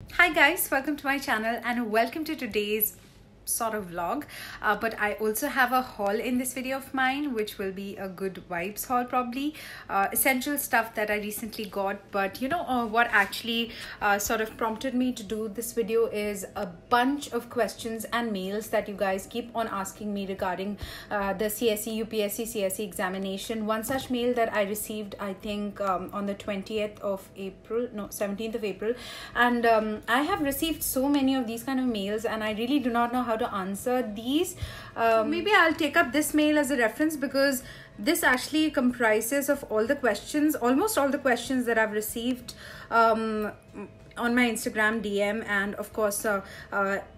Hi guys, welcome to my channel and welcome to today's sort of vlog. But I also have a haul in this video of mine, which will be a good vibes haul probably. Essential stuff that I recently got, but what actually sort of prompted me to do this video is a bunch of questions and mails that you guys keep on asking me regarding the CSE UPSC CSE examination. One such mail that I received, I think on the 20th of April, no, 17th of April, and I have received so many of these kind of mails and I really do not know how to answer these. Maybe I'll take up this mail as a reference because this actually comprises of all the questions, almost all the questions that I've received on my Instagram DM and of course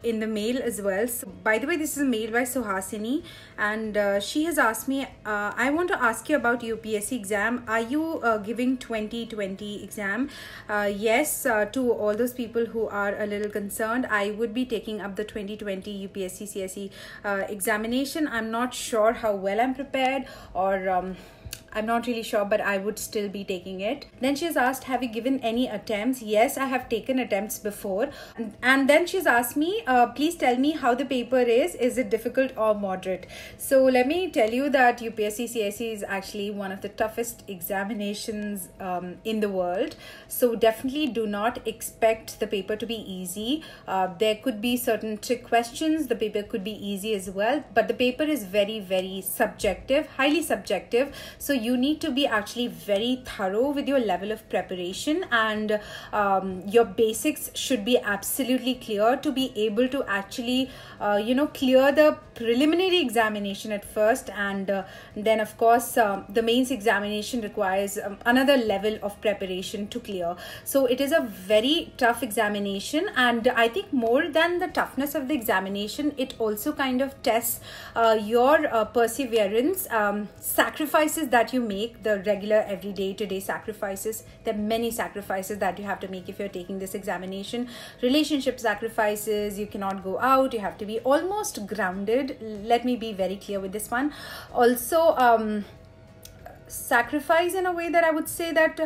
in the mail as well. So, by the way, this is a mail by Suhasini and she has asked me, I want to ask you about UPSC exam. Are you giving 2020 exam? Yes, to all those people who are a little concerned, I would be taking up the 2020 UPSC CSE examination. I'm not sure how well I'm prepared, or I'm not really sure, but I would still be taking it. Then she's asked, have you given any attempts? Yes, I have taken attempts before. And then she's asked me, please tell me how the paper is. Is it difficult or moderate? So let me tell you that UPSC CSE is actually one of the toughest examinations in the world. So definitely do not expect the paper to be easy. There could be certain trick questions. The paper could be easy as well, but the paper is very, very subjective, highly subjective. So you need to be actually very thorough with your level of preparation, and your basics should be absolutely clear to be able to actually clear the preliminary examination at first, and then of course the mains examination requires another level of preparation to clear. So it is a very tough examination, and I think more than the toughness of the examination, it also kind of tests your perseverance, sacrifices that you make, the regular everyday today sacrifices. There are many sacrifices that you have to make if you're taking this examination. Relationship sacrifices, you cannot go out, you have to be almost grounded. Let me be very clear with this one. Also sacrifice in a way that I would say that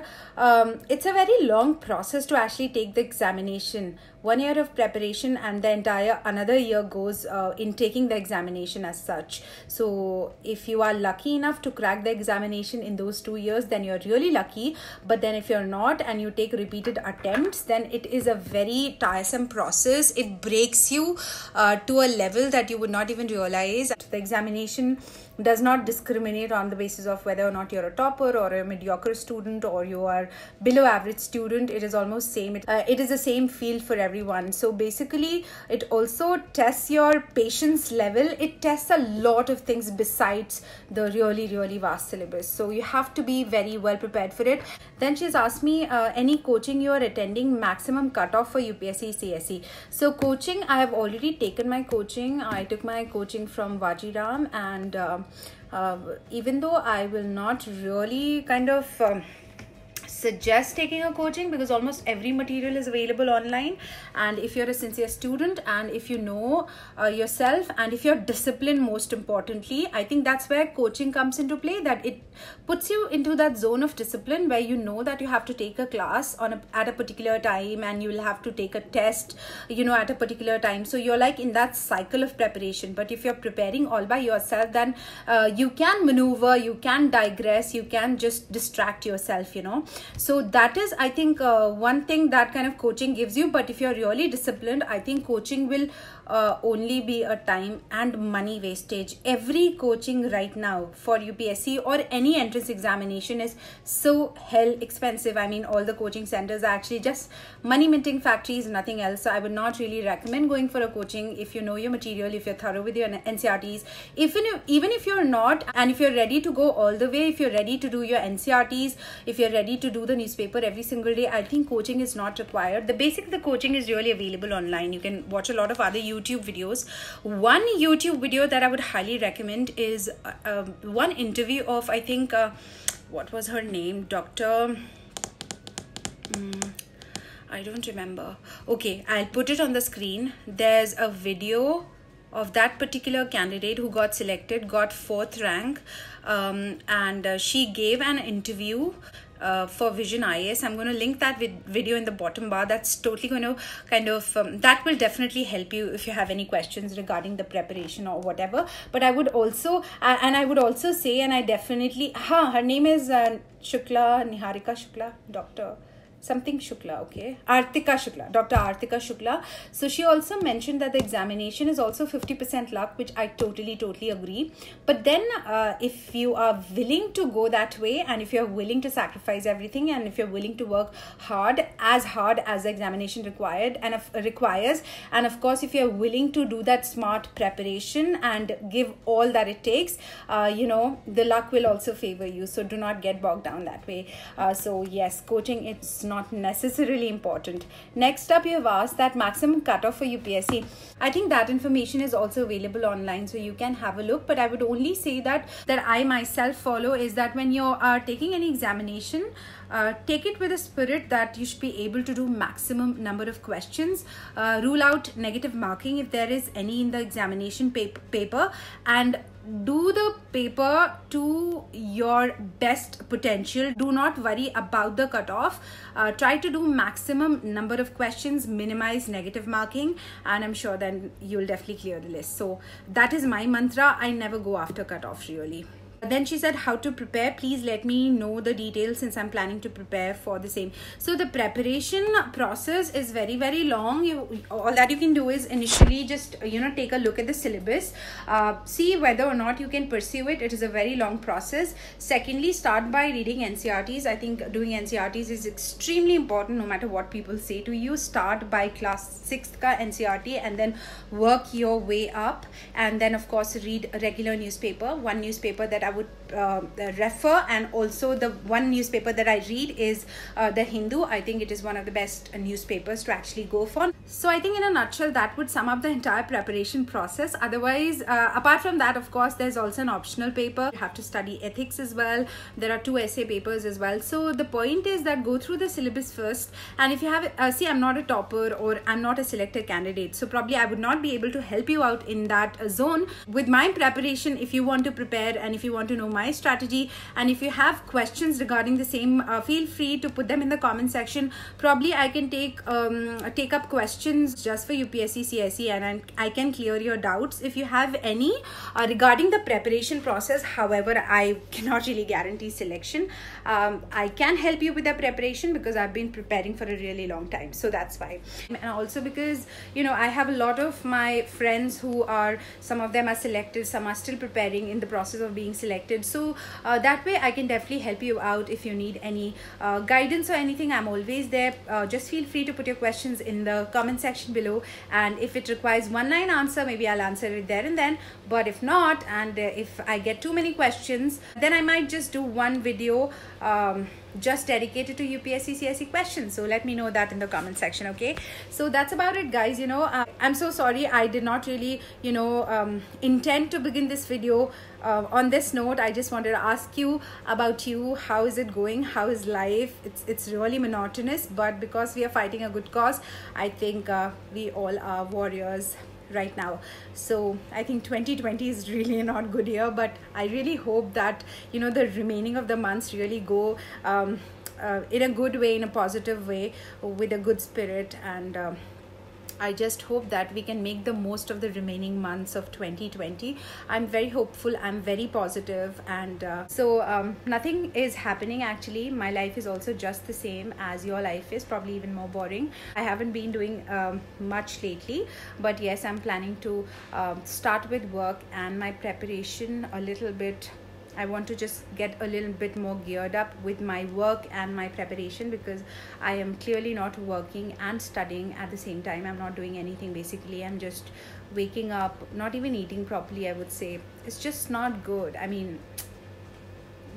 it's a very long process to actually take the examination. 1 year of preparation and the entire another year goes in taking the examination as such. So if you are lucky enough to crack the examination in those 2 years, then you're really lucky. But then if you're not and you take repeated attempts, then it is a very tiresome process. It breaks you to a level that you would not even realize. The examination does not discriminate on the basis of whether or not you're a topper or a mediocre student or you are below average student. It is almost same. It is the same field for everyone. So basically it also tests your patience level. It tests a lot of things besides the really vast syllabus. So you have to be very well prepared for it. Then she's asked me any coaching you are attending, maximum cutoff for UPSC CSE. So coaching, I have already taken my coaching. I took my coaching from Vajiram, and even though I will not really kind of suggest taking a coaching because almost every material is available online, and if you're a sincere student and if you know yourself and if you're disciplined, most importantly, I think that's where coaching comes into play, that it puts you into that zone of discipline where you know that you have to take a class at a particular time and you will have to take a test at a particular time. So you're like in that cycle of preparation. But if you're preparing all by yourself, then you can maneuver, you can digress, you can just distract yourself. So that is, I think, one thing that kind of coaching gives you. But if you're really disciplined, I think coaching will only be a time and money wastage. Every coaching right now for UPSC or any entrance examination is so hell expensive. I mean, all the coaching centers are actually just money minting factories, nothing else. So I would not really recommend going for a coaching if you know your material, if you're thorough with your NCRTs. Even if you're not, and if you're ready to go all the way, if you're ready to do your NCRTs, if you're ready to do the newspaper every single day, I think coaching is not required. The basic of the coaching is really available online. You can watch a lot of other YouTube videos. One YouTube video that I would highly recommend is one interview of, I think, what was her name? Dr. I don't remember. Okay, I'll put it on the screen. There's a video of that particular candidate who got selected, got 4th rank, and she gave an interview for Vision IAS. I'm going to link that video in the bottom bar. That's totally going to kind of that will definitely help you if you have any questions regarding the preparation or whatever. But I would also say, and I definitely her name is Shukla, Niharika Shukla, Dr. something Shukla, okay, Artika Shukla, Dr. Artika Shukla. So she also mentioned that the examination is also 50% luck, which I totally agree. But then if you are willing to go that way, and if you're willing to sacrifice everything, and if you're willing to work hard as the examination requires, and of course if you're willing to do that smart preparation and give all that it takes, the luck will also favor you. So do not get bogged down that way. So yes, coaching, it's not necessarily important. Next up, you have asked that maximum cutoff for UPSC. I think that information is also available online, so you can have a look. But I would only say that I myself follow is that when you are taking any examination, take it with a spirit that you should be able to do maximum number of questions. Rule out negative marking if there is any in the examination paper, and do the paper to your best potential. Do not worry about the cutoff. Try to do maximum number of questions, minimize negative marking, and I'm sure then you'll definitely clear the list. So that is my mantra. I never go after cutoff really. Then she said, how to prepare, please let me know the details since I'm planning to prepare for the same. So the preparation process is very long. All that you can do is initially just take a look at the syllabus, see whether or not you can pursue it. It is a very long process. Secondly, start by reading NCERTs. I think doing NCERTs is extremely important no matter what people say to you. Start by class 6th ka NCERT and then work your way up, and then of course read a regular newspaper. One newspaper that I would refer, and also the one newspaper that I read is the Hindu. I think it is one of the best newspapers to actually go for. So I think in a nutshell that would sum up the entire preparation process. Otherwise, apart from that, of course, there's also an optional paper. You have to study ethics as well. There are 2 essay papers as well. So the point is that go through the syllabus first, and if you have see, I'm not a topper or I'm not a selected candidate, so probably I would not be able to help you out in that zone. With my preparation, if you want to prepare and if you want to know my strategy, and if you have questions regarding the same, feel free to put them in the comment section. Probably I can take up questions just for UPSC CSE, and I can clear your doubts if you have any regarding the preparation process. However, I cannot really guarantee selection. I can help you with the preparation because I've been preparing for a really long time, so that's why. And also because I have a lot of my friends who are, some of them are selected, some are still preparing, in the process of being selected. So that way I can definitely help you out. If you need any guidance or anything, I'm always there. Just feel free to put your questions in the comment section below, and if it requires one-line answer, maybe I'll answer it there and then. But if not, and if I get too many questions, then I might just do one video just dedicated to UPSC CSE questions. So let me know that in the comment section. Okay, so that's about it, guys. I'm so sorry I did not really intend to begin this video on this note. I just wanted to ask you about you. How is it going? How is life? It's really monotonous, but because we are fighting a good cause, I think we all are warriors right now. So I think 2020 is really not good year, but I really hope that the remaining of the months really go in a good way, in a positive way, with a good spirit, and I just hope that we can make the most of the remaining months of 2020. I'm very hopeful, I'm very positive, and so nothing is happening actually. My life is also just the same as your life is, probably even more boring. I haven't been doing much lately, but yes, I'm planning to start with work and my preparation a little bit. I want to just get a little bit more geared up with my work and my preparation, because I am clearly not working and studying at the same time. I'm not doing anything basically. I'm just waking up, not even eating properly, I would say. It's just not good. I mean,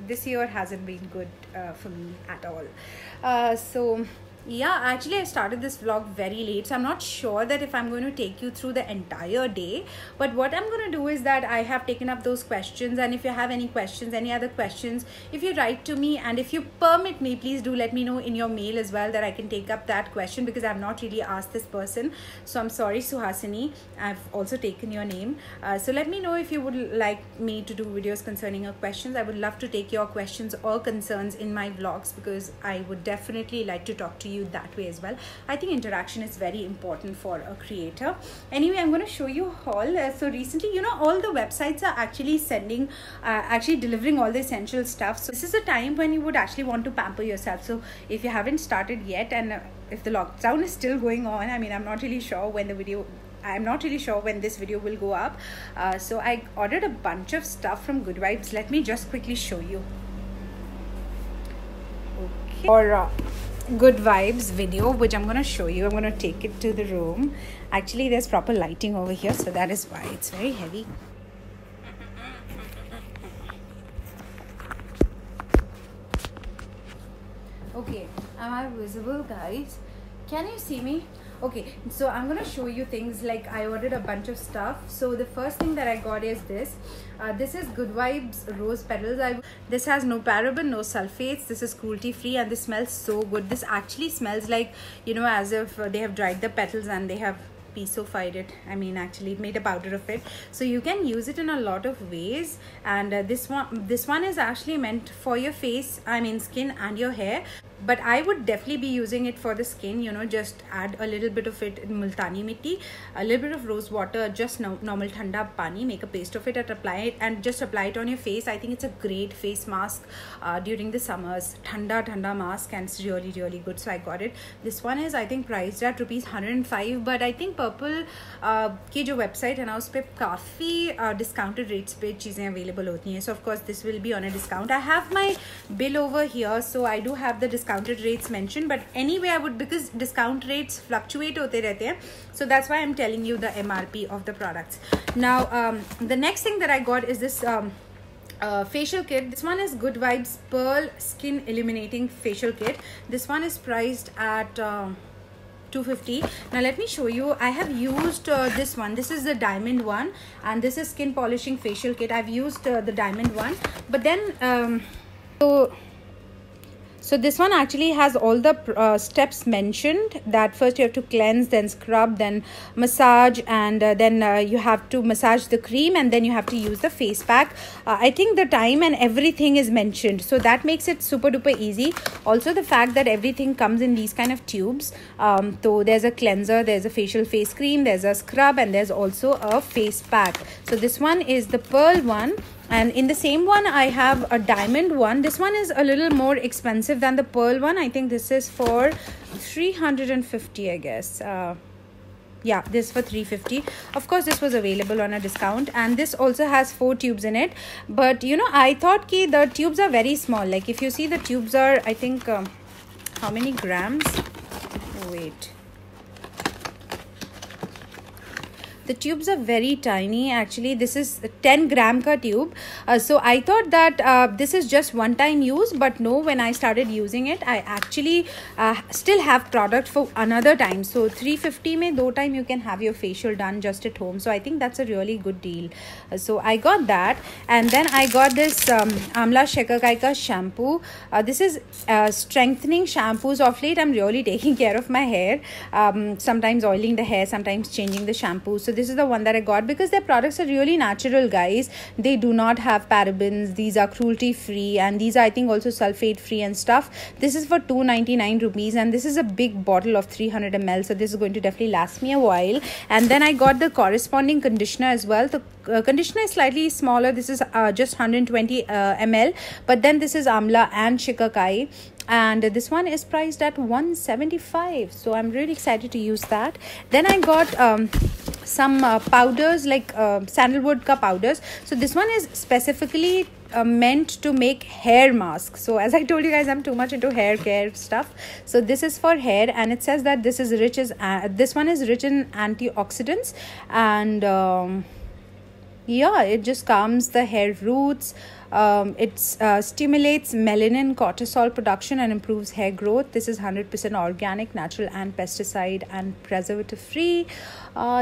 this year hasn't been good for me at all. So Yeah, actually I started this vlog very late, so I'm not sure that if I'm going to take you through the entire day. But what I'm going to do is that I have taken up those questions, and if you have any questions, any other questions, if you write to me and if you permit me, please do let me know in your mail as well, that I can take up that question, because I've not really asked this person. So I'm sorry, Suhasini, I've also taken your name. So let me know if you would like me to do videos concerning your questions. I would love to take your questions or concerns in my vlogs, because I would definitely like to talk to you that way as well. I think interaction is very important for a creator. Anyway, I'm going to show you a haul. So recently, you know, all the websites are actually sending actually delivering all the essential stuff. So this is a time when you would actually want to pamper yourself. So if you haven't started yet, and if the lockdown is still going on, I mean, I'm not really sure when this video will go up. So I ordered a bunch of stuff from Good Vibes. Let me just quickly show you. Okay. Or Good Vibes video, which I'm going to show you. I'm going to take it to the room. Actually, there's proper lighting over here, so that is why it's very heavy. Okay, am I visible, guys? Can you see me? Okay, so I'm gonna show you things. Like, I ordered a bunch of stuff. So the first thing that I got is this. This is Good Vibes Rose Petals. This has no paraben, no sulfates. This is cruelty free, and this smells so good. This actually smells like, you know, as if they have dried the petals and they have pissofied it. I mean, actually made a powder of it. So you can use it in a lot of ways. And this one is actually meant for your face, I mean skin and your hair. But I would definitely be using it for the skin. You know, just add a little bit of it in multani mitti, a little bit of rose water, just normal thanda pani, make a paste of it and just apply it on your face. I think it's a great face mask during the summers. Thanda mask, and it's really good. So I got it. This one is, I think, priced at ₹105, but I think Purple की जो website है ना, उस पे काफ़ी discounted rates पे चीज़ें available होती हैं. So of course this will be on a discount. I have my bill over here, so I do have the discounted rates mentioned, but anyway I would, because discount rates fluctuate होते रहते हैं, so that's why I'm telling you the MRP of the products. Now the next thing that I got is this facial kit. This one is Good Vibes Pearl Skin Illuminating Facial Kit. This one is priced at $250. Now let me show you. I have used this one. This is the diamond one, and this is skin polishing facial kit. I've used the diamond one, but then so this one actually has all the steps mentioned, that first you have to cleanse, then scrub, then massage, and then you have to massage the cream, and then you have to use the face pack. I think the time and everything is mentioned, so that makes it super duper easy. Also the fact that everything comes in these kind of tubes. So there's a cleanser, there's a facial face cream, there's a scrub, and there's also a face pack. So this one is the pearl one. And in the same one I have a diamond one. This one is a little more expensive than the pearl one. I think this is for $350, I guess. Yeah, this for $350. Of course this was available on a discount, and this also has 4 tubes in it. But you know, I thought ki the tubes are very small. Like, if you see, the tubes are, I think how many grams? Wait, the tubes are very tiny. Actually, this is 10 gram ka tube. So I thought that this is just one time use, but no, when I started using it, I actually still have product for another time. So $350 mein 2 time you can have your facial done just at home. So I think that's a really good deal. So I got that, and then I got this Amla Shekakai ka shampoo. This is strengthening shampoos. Of late I'm really taking care of my hair, sometimes oiling the hair, sometimes changing the shampoo. So this is the one that I got, because their products are really natural, guys. They do not have parabens. These are cruelty free, and these are, I think, also sulfate free and stuff. This is for 299 rupees, and this is a big bottle of 300 ml, so this is going to definitely last me a while. And then I got the corresponding conditioner as well. The conditioner is slightly smaller. This is just 120 ml, but then this is Amla and Shikakai, and this one is priced at $175. So I'm really excited to use that. Then I got some powders, like sandalwood ka powders. So this one is specifically meant to make hair masks. So as I told you guys, I'm too much into hair care stuff. So this is for hair, and it says that this is rich as this one is rich in antioxidants, and yeah, it just calms the hair roots, It stimulates melanin, cortisol production, and improves hair growth. This is 100% organic, natural, and pesticide and preservative free.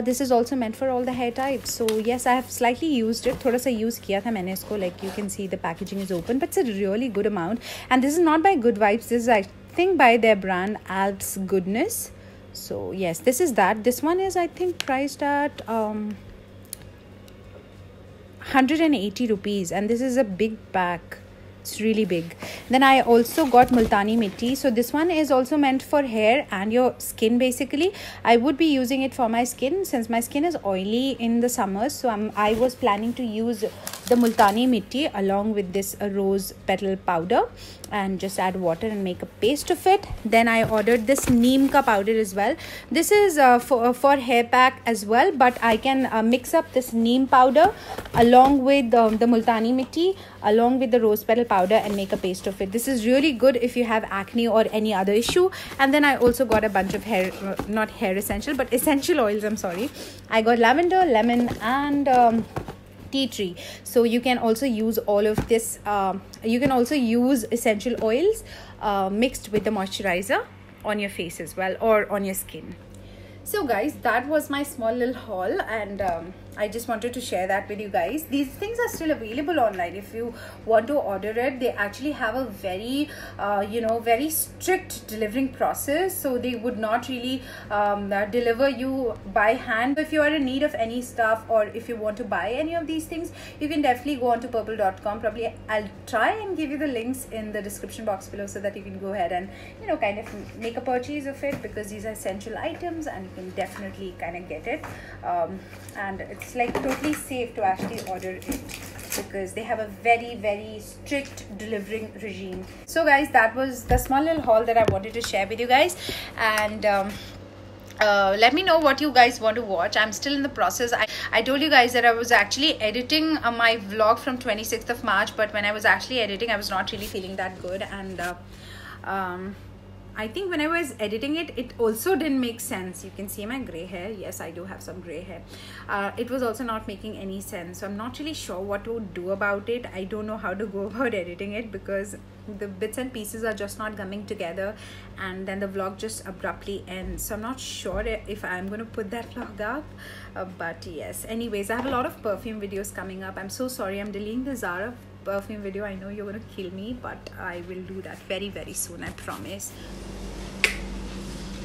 This is also meant for all the hair types. So yes, I have slightly used it. थोड़ा सा use किया था मैंने इसको. Like you can see the packaging is open, but it's a really good amount. And this is not by Good Vibes. This is, I think, by their brand Alps Goodness. So yes, this is that. This one is, I think, priced at 180 rupees, and this is a big pack. It's really big. Then I also got Multani Mitti. So this one is also meant for hair and your skin basically. I would be using it for my skin since my skin is oily in the summers. So I was planning to use the Multani Mitti along with this rose petal powder and just add water and make a paste of it. Then I ordered this neem ka powder as well. This is for hair pack as well, but I can mix up this neem powder along with the Multani Mitti along with the rose petal powder and make a paste of it. This is really good if you have acne or any other issue. And then I also got a bunch of hair, not hair essential, but essential oils. I'm sorry. I got lavender, lemon, and tea tree. So you can also use all of this. You can also use essential oils mixed with the moisturizer on your face as well or on your skin. So guys, that was my small little haul, and I just wanted to share that with you guys. These things are still available online. If you want to order it, they actually have a very very strict delivering process, so they would not really deliver you by hand. If you are in need of any stuff or if you want to buy any of these things, you can definitely go on to purplle.com. probably I'll try and give you the links in the description box below so that you can go ahead and kind of make a purchase of it, because these are essential items and you can definitely kind of get it, and it's like totally safe to actually order it because they have a very strict delivering regime. So guys, that was the small little haul that I wanted to share with you guys, and let me know what you guys want to watch. I'm still in the process. I told you guys that I was actually editing my vlog from 26th of March, but when I was actually editing, I was not really feeling that good, and I think when I was editing it, it also didn't make sense. You can see my gray hair. Yes, I do have some gray hair. It was also not making any sense. So I'm not really sure what to do about it. I don't know how to go about editing it because the bits and pieces are just not coming together, and then the vlog just abruptly ends. So I'm not sure if I'm going to put that vlog up. But yes, anyways, I have a lot of perfume videos coming up. I'm so sorry. I'm deleting the Zara perfume video. I know you're going to kill me, but I will do that very soon, I promise.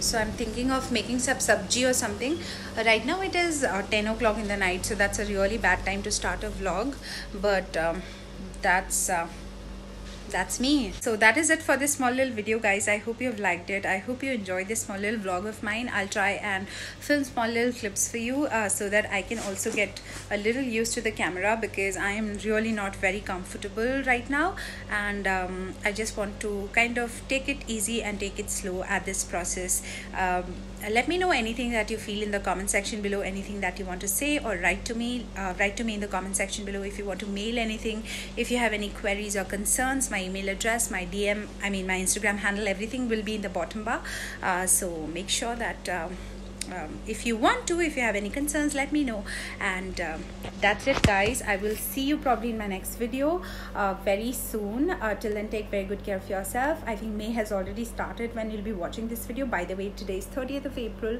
So I'm thinking of making some sabji or something. Right now it is 10 o'clock in the night, so that's a really bad time to start a vlog, but that's me. So that is it for this small little video, guys. I hope you've liked it. I hope you enjoyed this small little vlog of mine. I'll try and film small little clips for you so that I can also get a little used to the camera, because I am really not very comfortable right now, and I just want to kind of take it easy and take it slow at this process. Let me know anything that you feel in the comment section below, anything that you want to say, or write to me in the comment section below. If you want to mail anything, if you have any queries or concerns, my email address, my DM, my Instagram handle, everything will be in the bottom bar. So make sure that if you have any concerns, let me know. And that's it, guys. I will see you probably in my next video very soon. Till then, take very good care of yourself. I think May has already started when you'll be watching this video. By the way, today is 30th of April,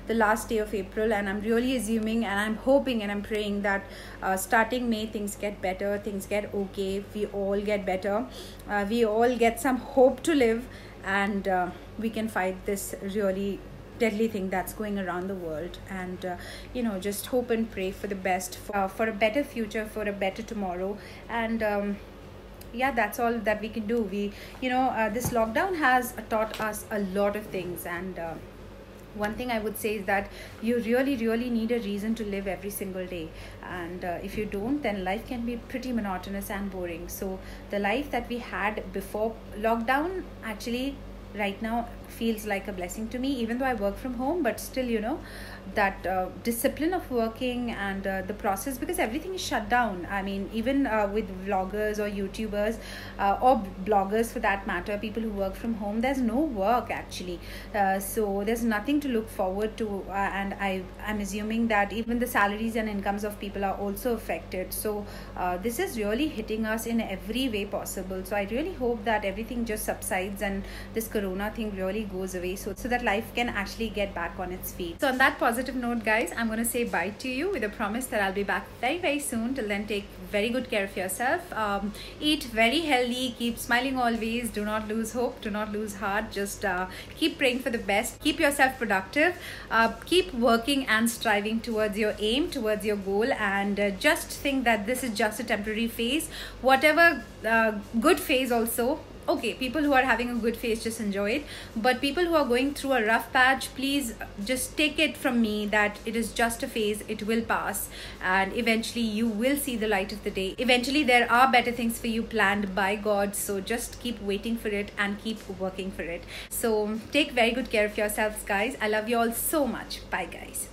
the last day of April, and I'm really assuming and I'm hoping and I'm praying that starting May things get better, things get okay, we all get better, we all get some hope to live, and we can fight this really deadly thing that's going around the world, and just hope and pray for the best, for a better future, for a better tomorrow. And yeah, that's all that we can do. This lockdown has taught us a lot of things, and one thing I would say is that you really need a reason to live every single day, and if you don't, then life can be pretty monotonous and boring. So the life that we had before lockdown, actually right now feels like a blessing to me, even though I work from home. But still, you know, that discipline of working and the process, because everything is shut down. I mean, even with vloggers or YouTubers or bloggers for that matter, people who work from home, there's no work actually. So there's nothing to look forward to, and I'm assuming that even the salaries and incomes of people are also affected. So this is really hitting us in every way possible. So I really hope that everything just subsides and this corona thing really goes away, so that life can actually get back on its feet. So on that positive note, guys, I'm going to say bye to you with a promise that I'll be back very, very soon. Till then, take very good care of yourself. Eat very healthy, keep smiling always, do not lose hope, do not lose heart. Just keep praying for the best, keep yourself productive, keep working and striving towards your aim, towards your goal, and just think that this is just a temporary phase. Whatever good phase also, okay, people who are having a good phase, just enjoy it. But people who are going through a rough patch, please just take it from me that it is just a phase. It will pass, and eventually you will see the light of the day. Eventually there are better things for you planned by God. So just keep waiting for it and keep working for it. So take very good care of yourselves, guys. I love you all so much. Bye, guys.